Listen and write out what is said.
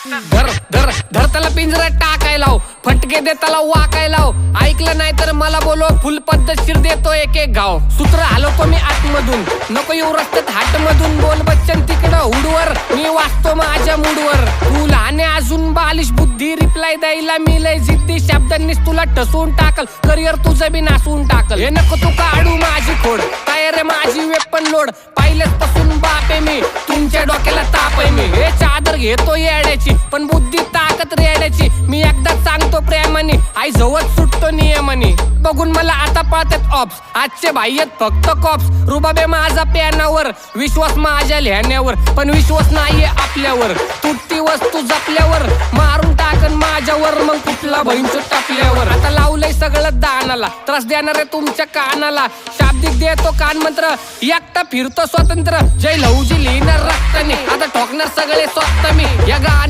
धर धर धर त्याला पिंजऱ्यात टाकायला लाव, फटके दे त्याला वाकायला लाव. ऐकलं नाही तर मला बोलव, फुल पद्धतशीर देतो एक एक गाव. सूत्र हलवतो मी आतमधून, नको येऊ रस्त्यात हाटमधून. बोल बच्चन तिकडं हुडवर, मी वाचतो माझ्या मूडवर. तू लहान आहे अजून बालिश बुद्धी, रिप्लाय द्यायला मी लय जिद्दी. शब्दांनीच तुला टसून टाकल, करिअर तुझं बी नासून टाकल. हे नको तू काढू माझी खोड, तयार आहे माझी वेपन लोड. पाहिलेच पासून बाप आहे मी, तुमच्या डोक्याला ताप आहे मी. हे चादर घेतो येड्याची, पण बुद्धी ताकद रेड्याची. मी एकदा सांगतो प्रेमाने, आई जवळ सुटतो नियमाने. बघून मला आता पळतात ऑप्स, आजचे भाई आहेत फक्त कॉप्स. रुबाबे माझा प्यानावर, विश्वास माझ्या लिहिण्यावर, पण विश्वास नाहीये आपल्यावर. तुटती वस्तू जपल्यावर मारून टाकन माझ्यावर, मग कुठला बहिणचं टाकल्यावर. आता लावलंय सगळं दानाला, त्रास देणार आहे तुमच्या कानाला. शाब्दिक देतो कान मंत्र, एकटा फिरतो स्वतंत्र. जय लहुजी लिहिणार रक्ताने, आता ठोकणार सगळे स्वतः मी. या गाणं